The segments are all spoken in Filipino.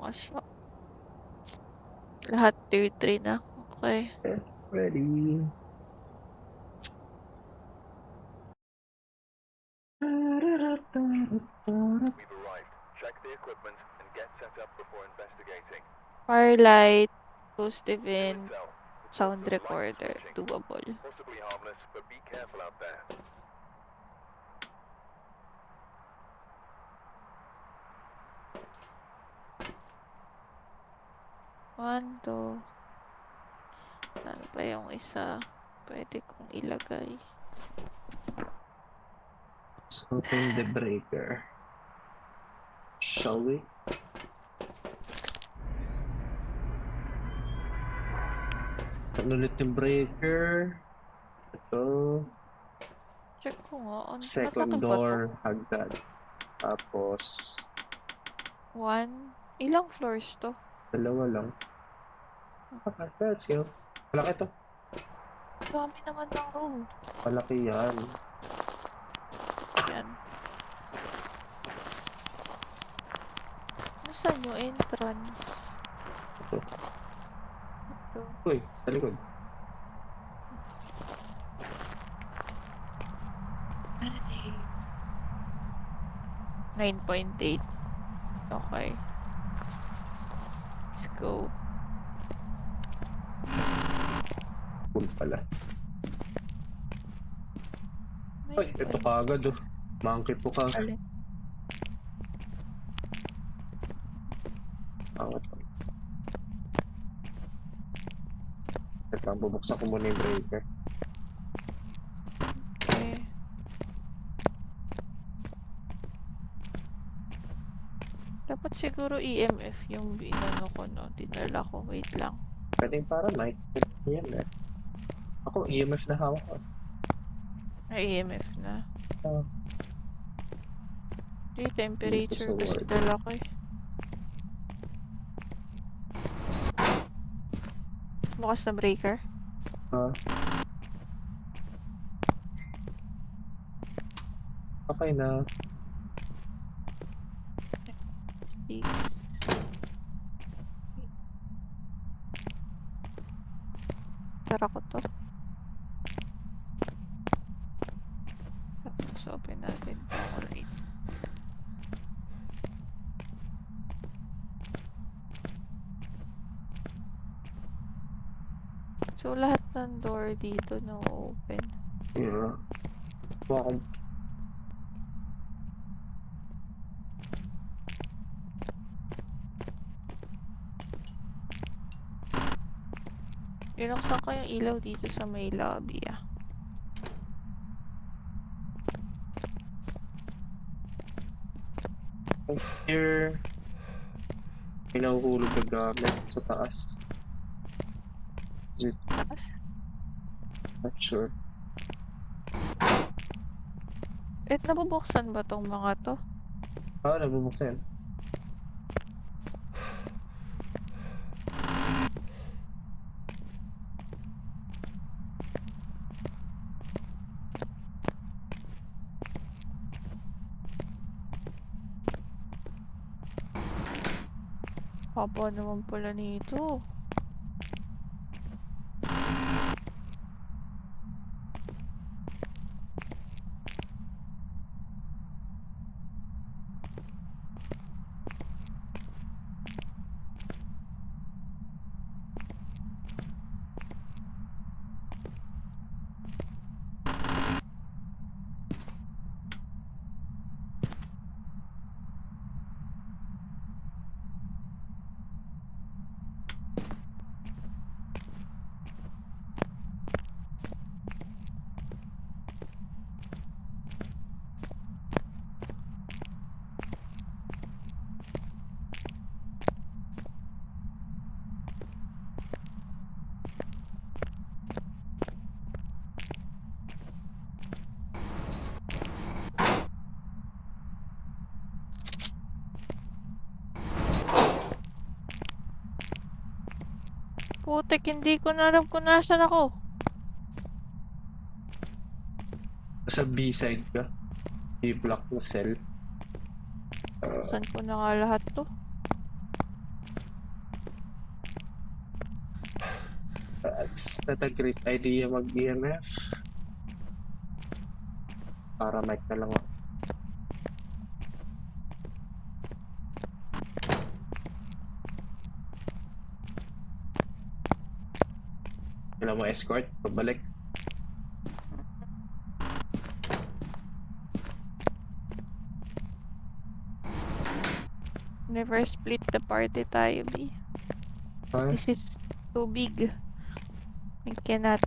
asya. Lahat tier 3 na. Okay. Ready. We've arrived. Check the equipment and get set up before investigating. Firelight, ghost New event, intel. sound Reports of light recorder, switching. doable. Possibly harmless, but be careful out there. One, two. Ano ba yung isa? Pwede kong ilagay. Let's open the breaker. Shall we? Ano ulit yung breaker? Ito. Check ko nga. Second Natakip ba to? door, hagdan. Tapos, 1. Ilang floors to? dalawa lang. Okay, let's go. Malaki to. Dami naman ng room. Malaki yan. Yan. Saan yung entrance? Ito. Ito. Uy, sa likod. Ay. 9.8. Okay. Let's go. Cool pala. Ay, ito 9.8. kagad oh. Monkey po ka. Alin? Angat lang. Ito lang, bubuksan ko muna yung breaker. Okay. Dapat siguro EMF yung inano ko, no? Dinala ko. Wait lang. Pwede yung para night. Yan eh. Ako, EMF na hawak ko. Ay, EMF na. Ah. Di, temperature Dito sa kasi ward. dala ko eh. Bukas na breaker. Ah. Okay na. Tara ko to. Tapos open natin. Alright. So, lahat ng door dito no open. Yeah. Kuha akong Binuksan ko yung ilaw dito sa may lobby ah. here. May nahuhulog na gamit sa taas. Is it? Taas? Not sure. Nabubuksan ba tong mga to? Ah, nabubuksan. Papa naman pala nito. Putek, hindi ko na alam kung nasan ako. Sa B-side ka. B-block na cell. Saan ko na nga lahat to? not a great idea mag-EMF. Para mic na lang ako. Kailan mo escort? Pabalik? Never split the party tayo, B. Ha? This is too big. We cannot.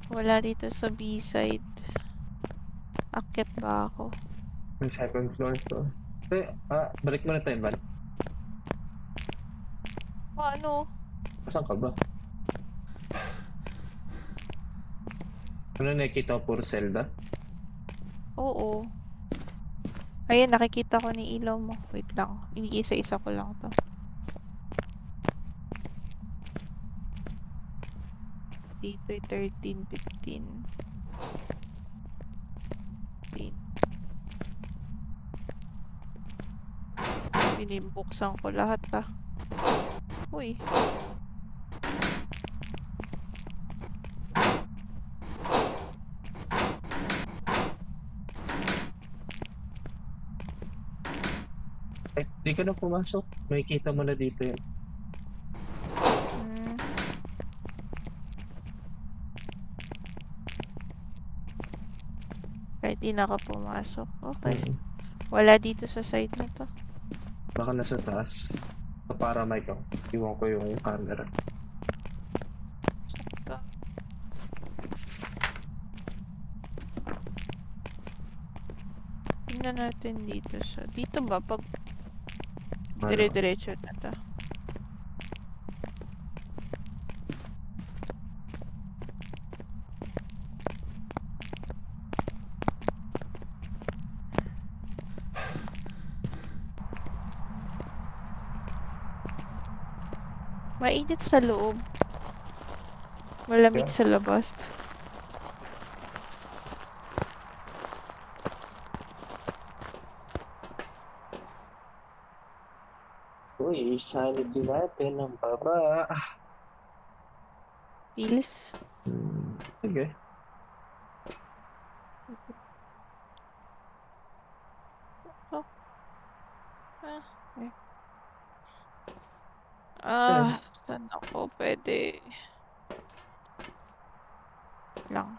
Wala dito sa B-side. Akit ba ako? May second floor to. Balik mo na tayo, Van. Ano? Saan ka ba? Ano nakikita ko? Puro Zelda? Oo. Ayun, nakikita ko ni ilaw mo. Wait lang. Iniisa-isa ko lang to. Dito ay 13, 15. 15. Binibuksan ko lahat Uy. Di ka na pumasok. Makikita mo na dito yun. Hmm. Kahit di na ka pumasok. Okay. Wala dito sa side na to. Baka nasa taas. Para mic ako. Iwan ko yung camera. Sakto. Tingnan natin dito sa... Dito ba? Pag dire-diretso na to. Mainit sa loob. Malamig sa labas. Uy, salid din natin ang baba. Feels. Sige. Saan ako pwede lang.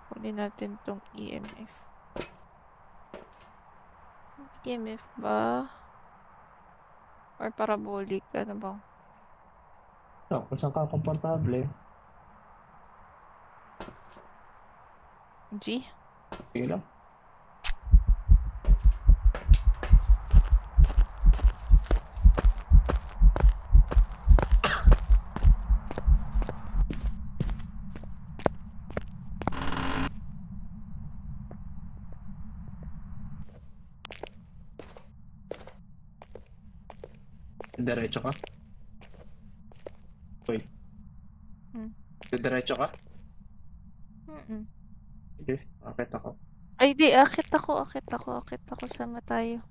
Kunin natin tong EMF. EMF ba? Or parabolic? Ano ba? Kung saan ka komportable. G? Sige lang. Diretso ka? Uy. Diretso ka? Sige, akit ako. Ay, di. Akit ako. Sama tayo.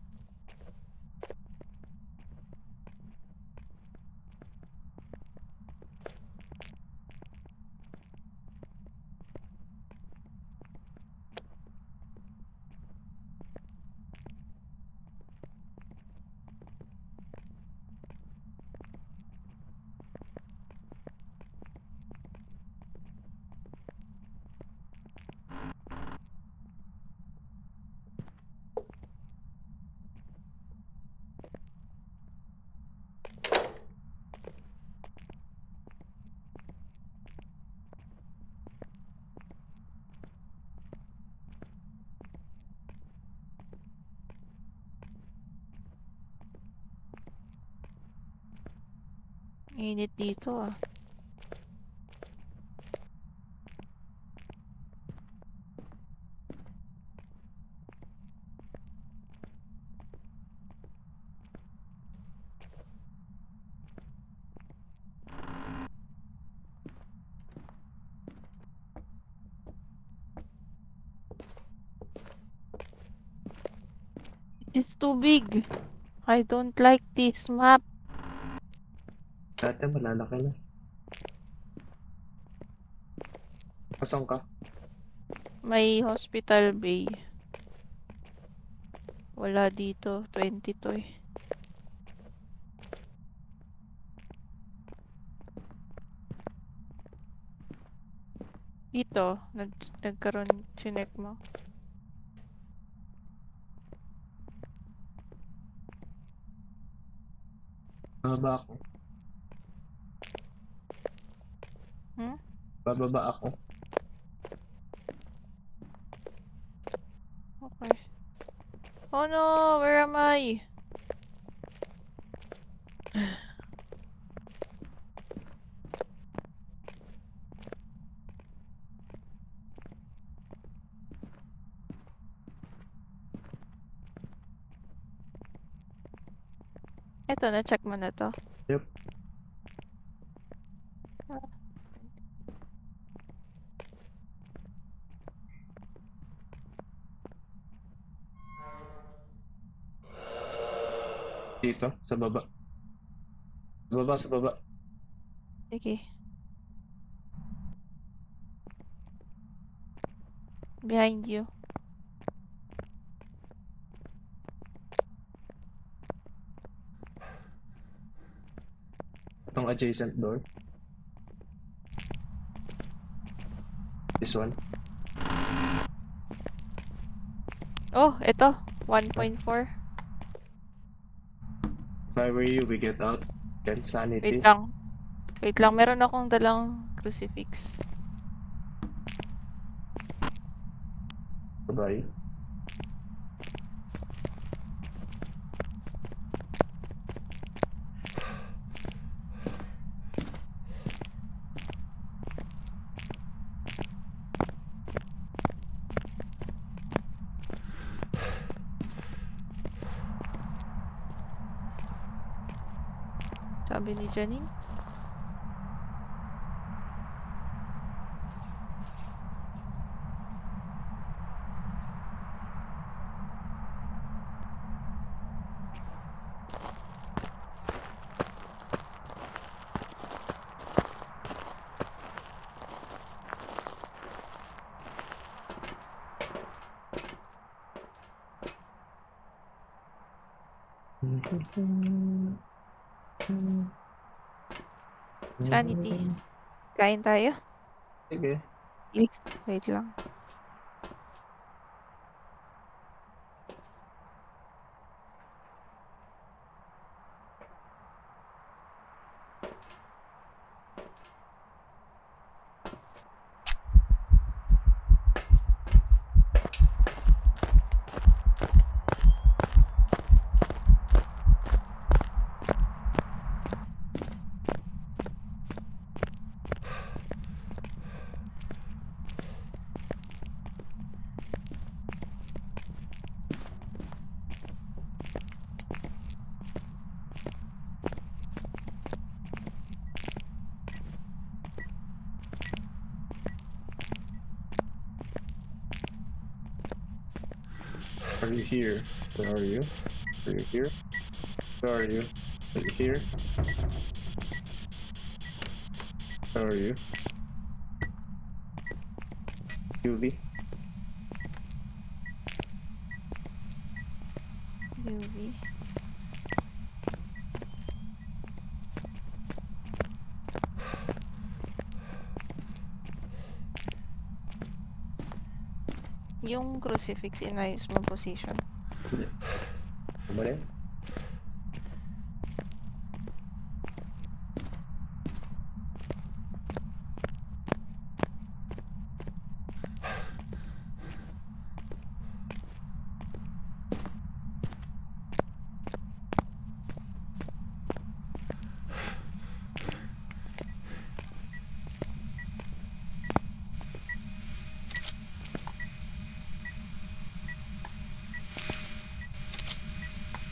Init dito It's too big. I don't like this map. Dati malalaki na. Asan ka? May hospital bay. Wala dito. 22 eh. Dito. Nagkaroon. Chinek mo. Bababa ako. Hmm? Bababa ako. Okay. Oh no! Where am I? Eto, na-check mo na to. Yep. Dito, sa baba. Sa baba, sa baba. Sige. Behind you. Itong adjacent door. This one. Oh, eto. 1.4. If I were you, we get out. Then Wait sanity. lang. Wait lang. Meron akong dalang crucifix. Bye. Sabi ni Janine. Sanity. Kain tayo? Sige. Wait lang. Are you here? Where are you? Are you here? Where are you? Are you here? Where are you? UV? UV. Yung crucifix inayos mo position. Ano ba rin?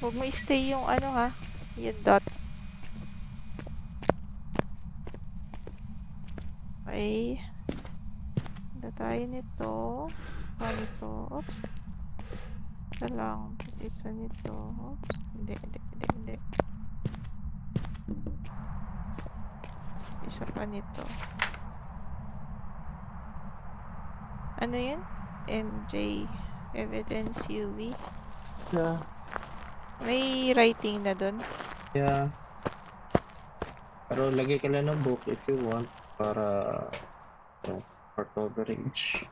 Huwag mo i-stay yung ano ha. Yung dot. Okay. Ganda tayo nito. Nito. Oops. Ito lang. Tapos isa nito. Oops. Hindi. Isa pa nito. Ano yun? MJ. Evidence UV. Yeah. May writing na dun. Yeah. Pero lagay ka lang ng book if you want para for coverage.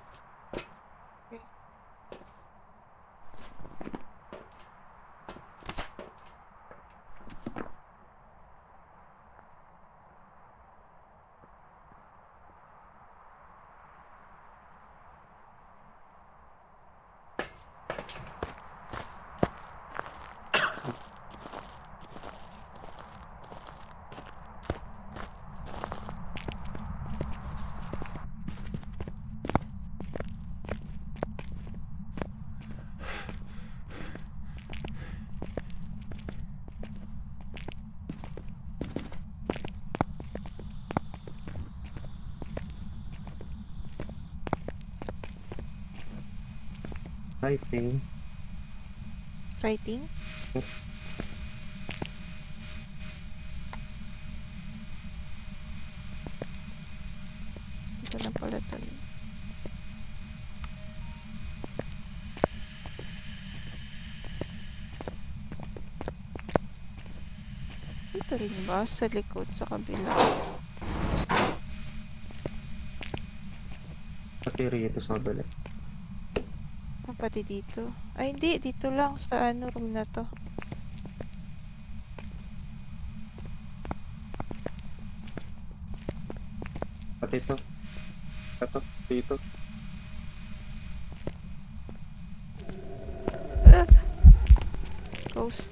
Writing. Writing? Yep. Ito na pala to. Ito rin ba? Sa likod, sa kabila. Pati rito sa balik. Ah, pati dito. Ay, hindi. Dito lang sa ano, room na to. Pati ito. Ito. Dito. Ah! Ghost.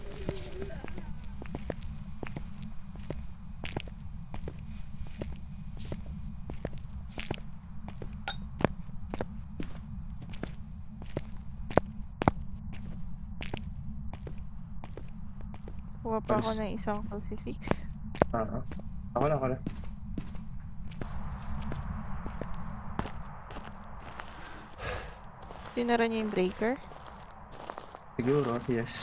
Kuha pa ako Alis. ng isang crucifix. Ako lang. Tinara niya yung breaker. Siguro, yes.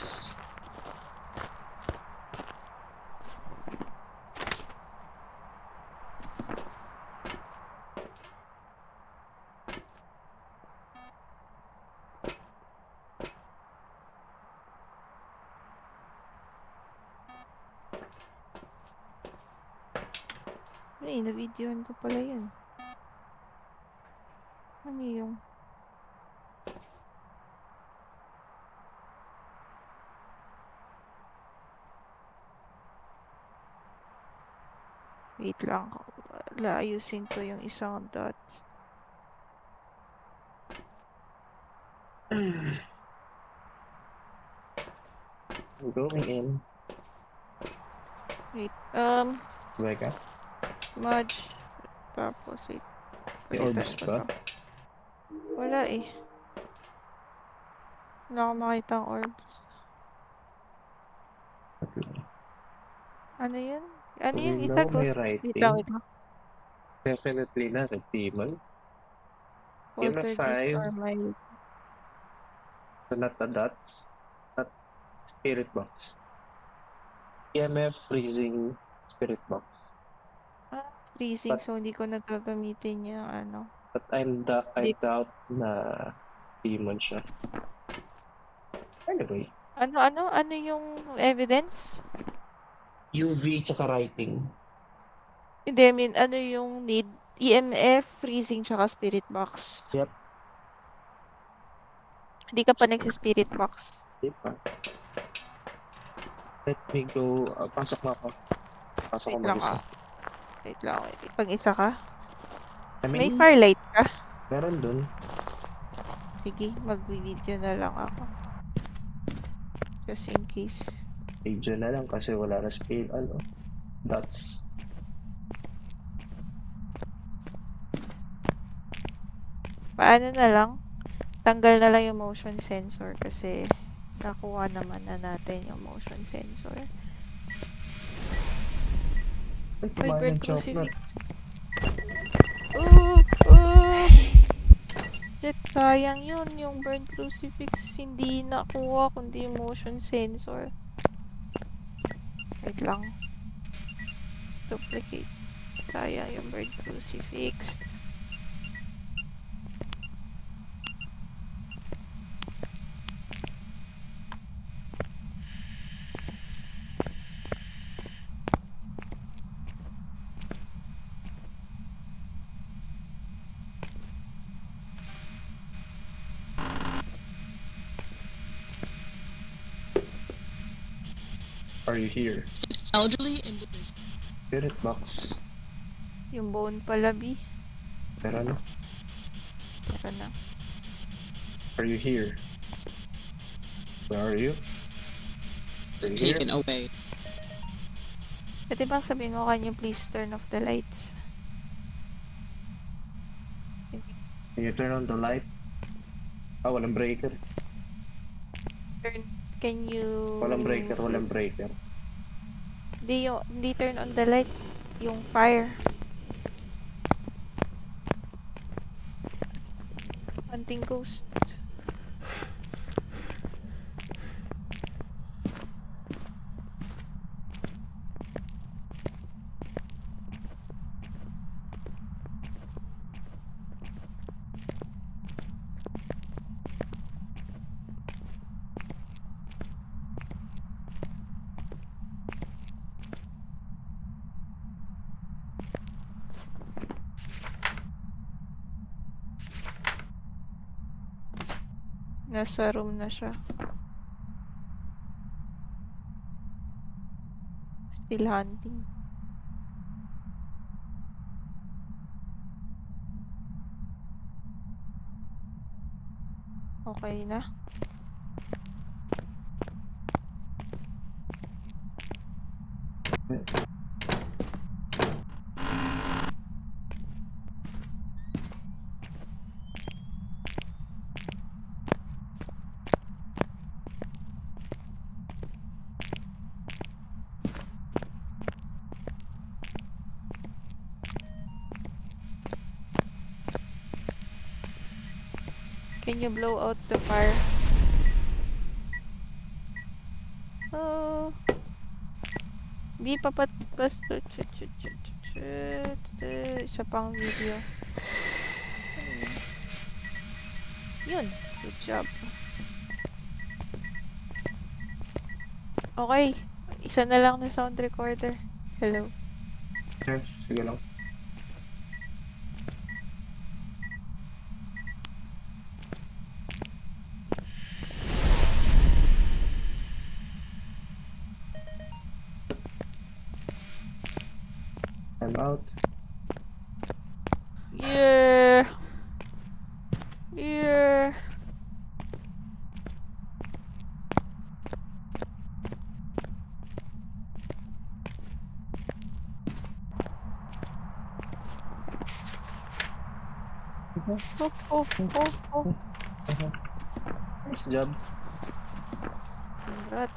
Ay, na-videoan ko pala yun. Ano yung... Wait lang. Ayusin ko yung isang dots. I'm going in. Wait. Vega. Smudge. Tapos, wait. May Palitan orbs ko ba? to. Wala eh. Wala akong makitang orbs. Ano yun? Ano yun? Isa Below may ghost. Wait writing. lang. Definitely na red demon. Poltergeist EMF5. or my... So not the dots. Not spirit box. EMF freezing spirit box. freezing. But- So, hindi ko nagagamitin yung ano. But I Di- doubt na demon siya. Anyway. Ano yung evidence? UV tsaka writing. Hindi, I mean, ano yung need? EMF, freezing, tsaka spirit box. Yep. Hindi ka pa nagsi-spirit box. Diba? Let me go. Pasok na ako. Pasok Wait ako lang mag-isa. Wait lang. Pag isa ka? I May mean, firelight ka? meron dun. Sige, mag-video na lang ako. Just in case. Video na lang kasi wala na scale. Dots. Paano na lang? Tanggal na lang yung motion sensor kasi nakuha naman na natin yung motion sensor. Ay, Ay, kumain bird ng chocolate. crucifix. Ooh! Ooh! Shit, sayang yun. Yung burn crucifix hindi nakuha kundi yung motion sensor. Wait lang. Duplicate. Sayang yung burn crucifix. Are you here? Elderly and Spirit box. Yung bone pala, B. Pero ano? Tara na. Are you here? Where are you? Are you here? taken away. Pwede bang sabihin mo can you please turn off the lights? Can you turn on the light? Ah, walang breaker. Can you... Walang breaker, walang breaker. Hindi turn on the light. Yung fire. Hunting ghost. Nasa room na siya. Still hunting. Okay na. Can you blow out the fire? Oh. Di papat pas isa pang video. Yun. Good job. Okay. Isa na lang na sound recorder. Hello. Sure, sige lang. I'm out. Yeah. Yeah. Oh. Nice job. Congrats.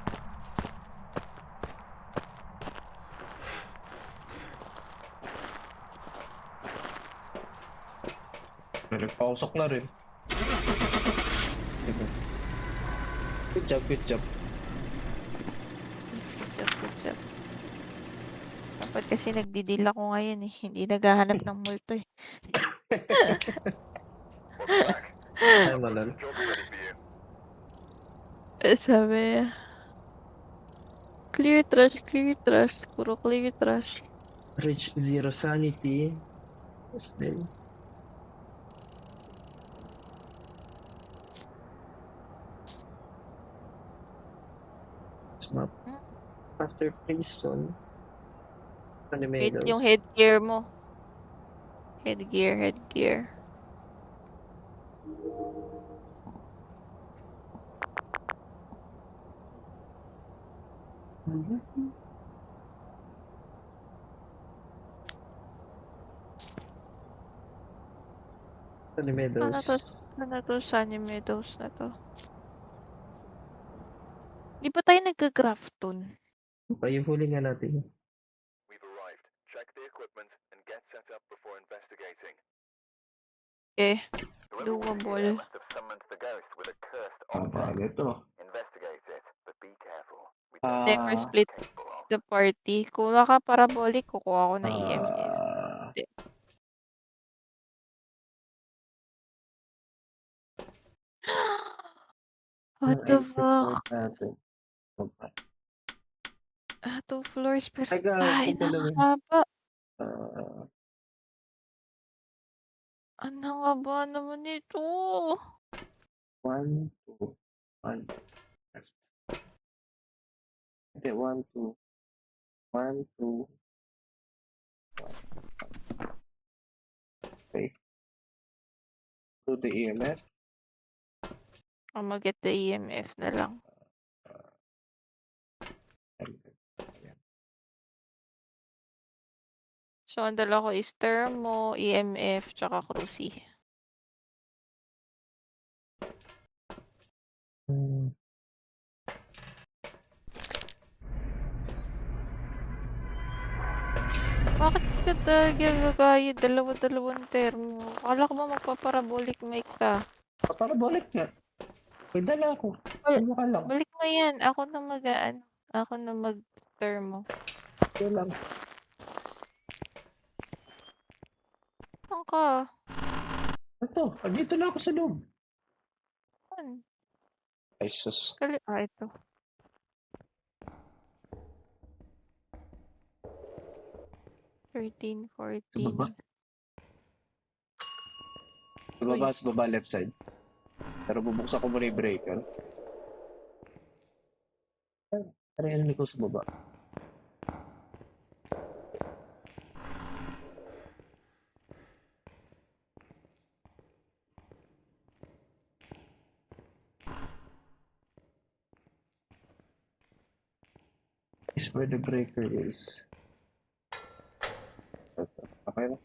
Nagpausok na rin. Diba? Good job, good job. Good job. Dapat kasi nagdidil ako ngayon eh. Hindi naghahanap ng multo eh. Welcome back. Ay, malal. Job's ready for you. Sabi niya, clear trash. Puro clear trash. Reach zero sanity. Yes, babe. Map. After prison. Wait, Animados. yung headgear mo. Headgear. Animados. Ano to? Sunny Meadows na to. Di ba tayo nag-grafton? Yung huli nga natin. We've arrived. Check the equipment and get set up before investigating. Eh, Whoever was doable. here must have summoned the ghost with a cursed object. Ito. Investigate it, but be careful. We Never Ah, split capable of. the party. Kung naka-parabolic, kukuha ko ng EMF. ah, Hindi. What yung the exit point fuck? natin. Okay. 2 floors pero Teka, ay teka lang. haba. Ah, Ang haba naman nito. 1, 2, 1. Hindi, 1, 2. 1, 2. Okay. To the EMF. I'll mag-get the EMF na lang. So, ang dala ko is thermo, EMF, tsaka cruci. Hmm. Bakit ka talaga gagaya dalawa-dalawang thermo? Akala ko ba magpa-parabolic mic ka? Parabolic nga. May dala ako. Wal- Ano ka lang? Balik mo yan. Ako na Ako na mag-thermo. Ito lang. Saan ka? Ito. Andito na ako sa loob. Saan? Ay, sus. Ito. Thirteen, Sa baba. 14. Sa baba, sa baba, left side. Pero bubuksan ko muna yung breaker. Ay, narinig ko sa baba. Is where the breaker is. Okay na.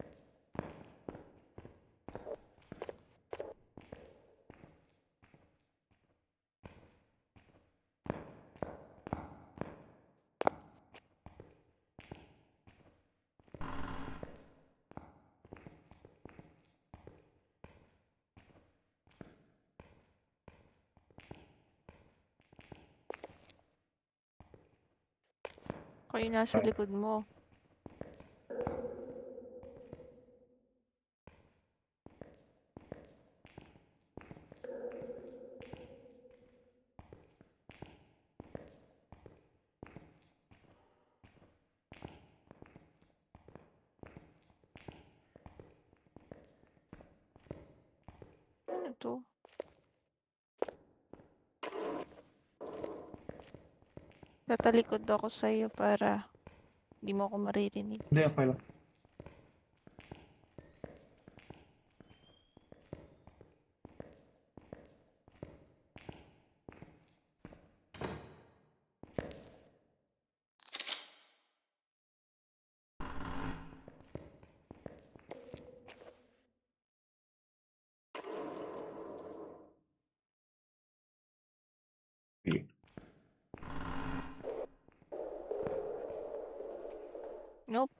Ako yung nasa likod mo. Ano to? Tatalikod ako sa'yo para hindi mo ako maririnig. Hindi, okay lang. Sige. Nope.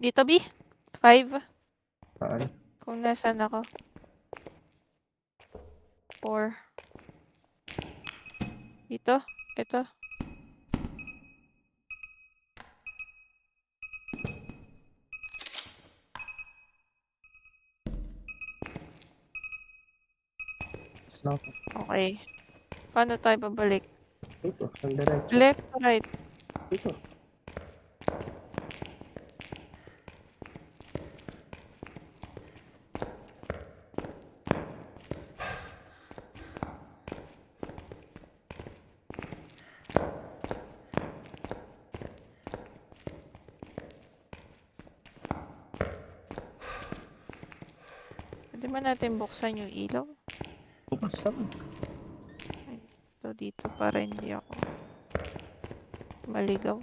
Dito, B. 5. Saan? Kung nasaan ako. 4. Dito. Ito. Snap. Okay. Paano tayo babalik? Dito, sa diretso. Left or right? Dito. Pwede ba natin buksan yung ilaw? Bukas lang. So, dito para hindi ako maligaw.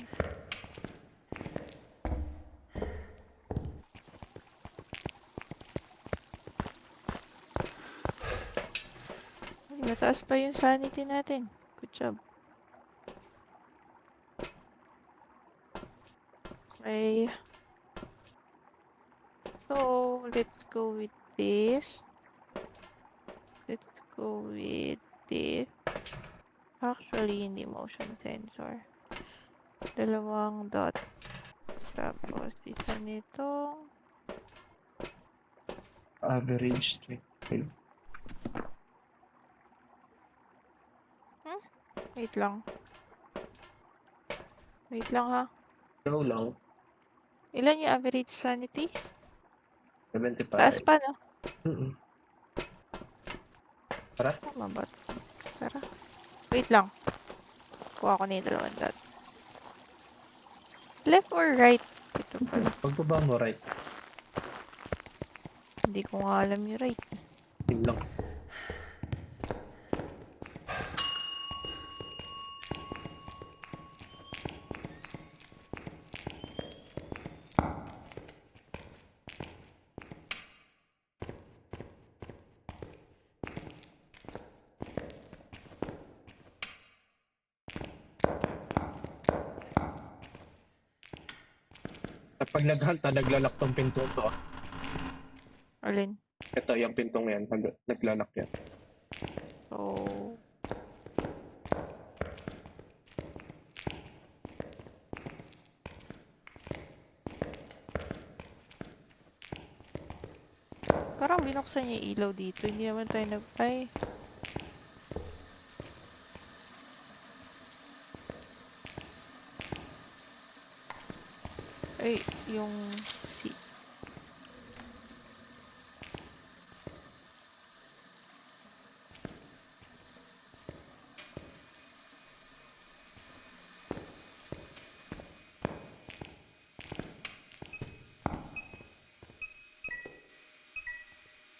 Ay, mataas pa yung sanity natin. Good job. Okay. So, let's go with this. Let's go with this. Actually, hindi motion sensor. Dalawang dot. Tapos, isa nito. Average. Wait lang. Wait lang ha. Go lang. Ilan yung average sanity? 75. Taas pa, no? Mm-mm. Tara. Tama ba? Tara. Wait lang. Kuha ko na yung dalawang dot. Left or right? Ito pala. Pagbaba mo, right. Hindi ko nga alam yung right. Yun lang. Pag naghanta, naglalak tong pinto to. Alin? Ito, yung pintong yan. Naglalak yan. So, parang binuksan niya yung ilaw dito. Hindi naman tayo nag... Ay, yung... Si...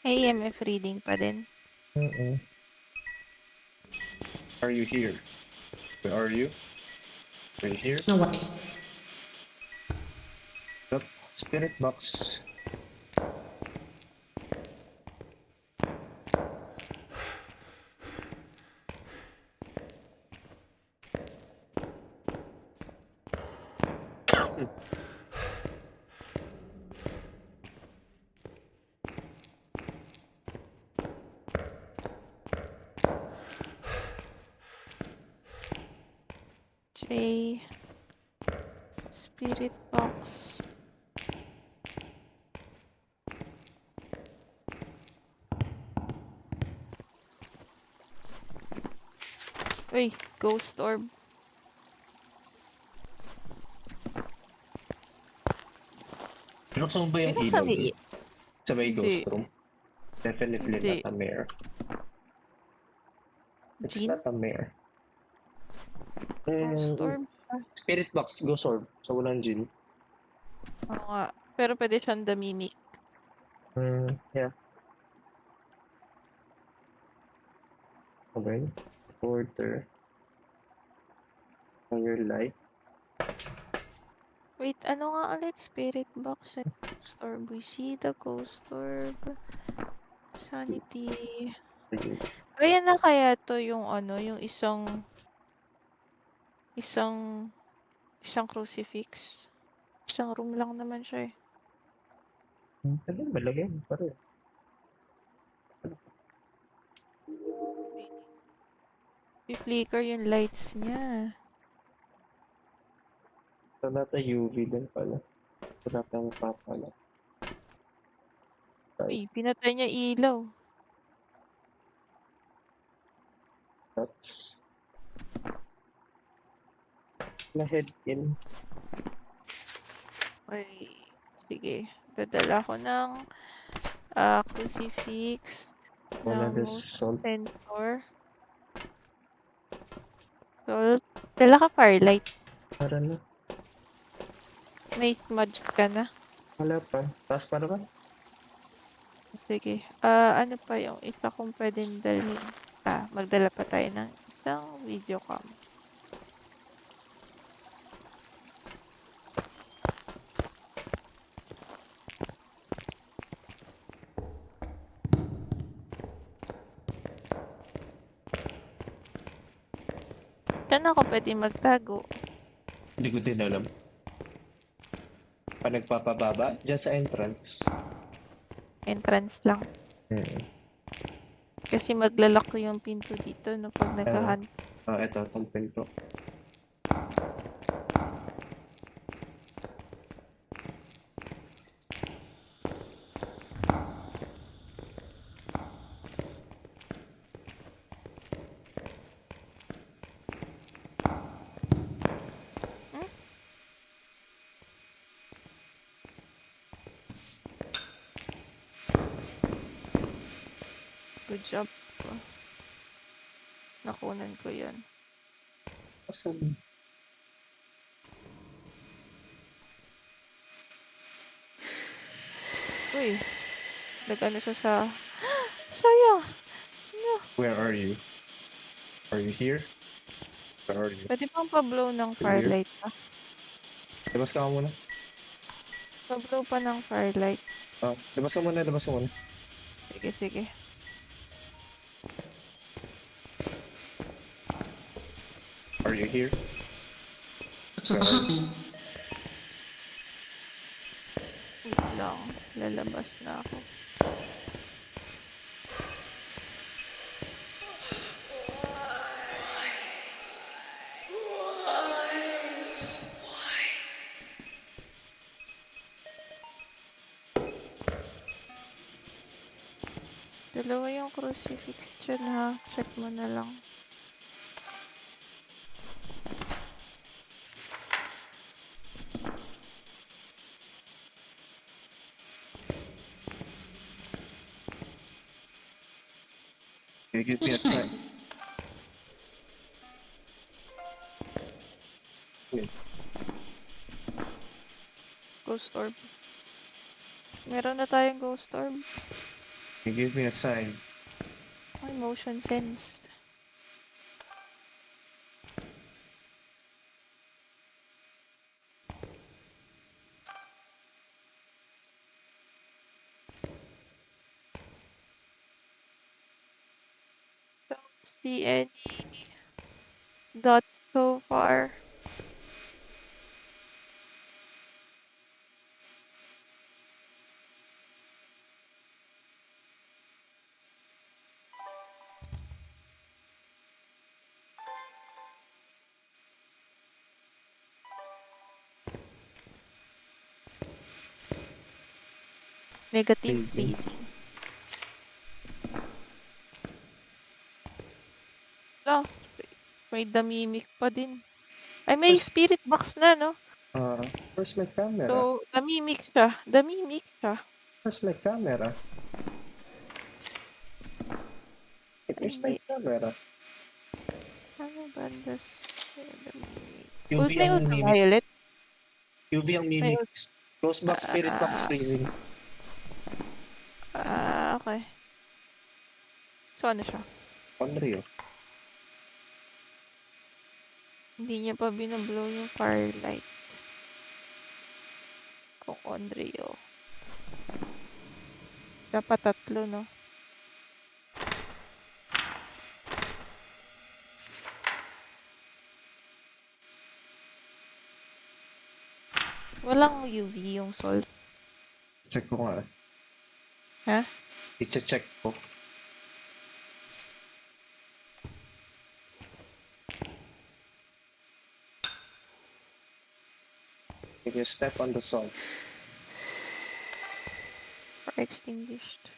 AMF reading pa din. Are you here? Where are you? Are you here? No, what? Yep. Spirit box. J... Spirit box. Uy, ghost orb. Binuksan mo ba yung Binuksan ilaw? ni- Sa may Hindi. ghost room? Definitely Hindi. not a mare. It's Jean? not a mare. Ghost orb? Spirit box, ghost orb. So walang gin. Oo nga. Pero pwede siyang the mimic. Yeah. Okay. Order. On your life. Wait, ano nga ulit? Spirit box and ghost orb. We see the ghost orb. Sanity. Ayan na kaya to yung ano, yung isang crucifix. Isang room lang naman siya eh. Ano, malagay. Pare. I-flicker yung lights niya. So, nata UV din pala. So, nata ang papala. Uy, pinatay niya ilaw. That's... Lahead in. Ay, sige. Dadala ko ng crucifix. Wala ng this motion salt. sensor. So, dala ka firelight. Para na. May smudge ka na. Wala pa. Taas para ba? sige. Ano pa yung isa kong pwedeng dalhin? Magdala pa tayo ng isang video cam. Saan ako pwede magtago? Hindi ko din alam. Pa nagpapababa, dyan sa entrance. Entrance lang. Kasi maglalak yung pinto dito no pag naghahunt. Eto, itong pinto. Good job. Nakunan ko yun. Asan? Uy, nag-ano siya sa... Sayang! Where are you? Are you here? Where are you? Pwede bang pa-blow ng firelight pa? Labas ka muna. Pa-blow pa ng firelight. Labas ka muna, labas ka muna. Sige, sige. Are you here? Where are you? Wait lang. Lalabas na ako. Dalawa yung crucifix dyan ha. Check mo na lang. Can you give me a sign? Ghost orb. Meron na tayong ghost orb. Can you give me a sign? Ay, motion sense. Don't see any dots so far. Negative Freezing. freezing. No, may damimik pa din. Ay, may spirit box na, no? Where's my camera? So, damimik siya. Damimik siya. Where's my camera? Where's my Hindi. camera? Ano ba das? Damimik. UV May ang mimic. ultraviolet? UV ang May mimic. Ghost box, spirit box, freezing. okay. So, ano siya? Unreal. Hindi niya pa binablow yung firelight. Kung Onryo. Dapat 3, no? Walang UV yung salt. Check ko nga. Ha? I-check ko. If you step on the salt, Or extinguished.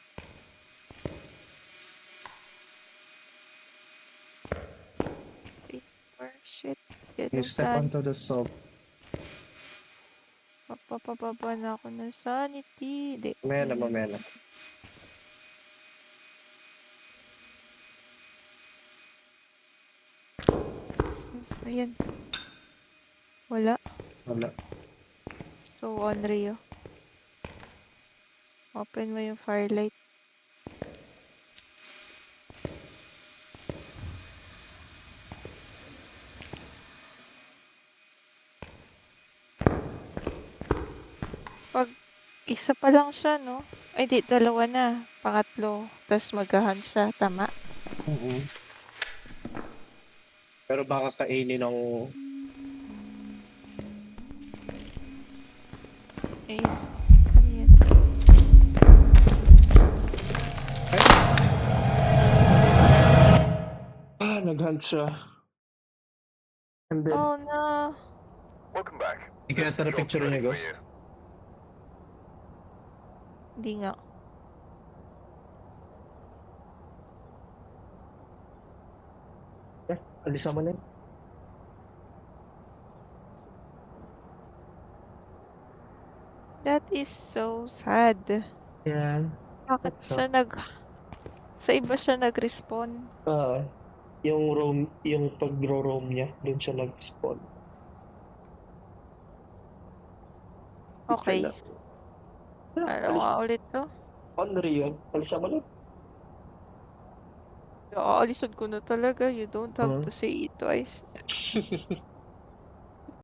Paper, shit. you step Saan? onto the salt. Mapapababa na ako ng sanity. Di. Mamaya na, mamaya na. Ayan. Wala. Wala. So, Onryo. Open mo yung firelight. Isa pa lang siya, no? Ay, di, dalawa na. Pangatlo. Tapos maghahan siya, tama? Mm. Pero baka kainin ng... Ayun. Ano yan? Nag-hunt siya. And then, Oh, no. Welcome back. kaya tara Job's picture ready niya, for Ghost. you. Hindi nga. Alisa mo na. That is so sad. Yan. Bakit That's siya sa iba siya nag-respawn? Yung pag-roam niya, doon siya nag-spawn. Okay. Ano nga ulit to? Unreal. Alisa mo na. Aalisod ko na talaga. You don't have Hmm. to say it twice.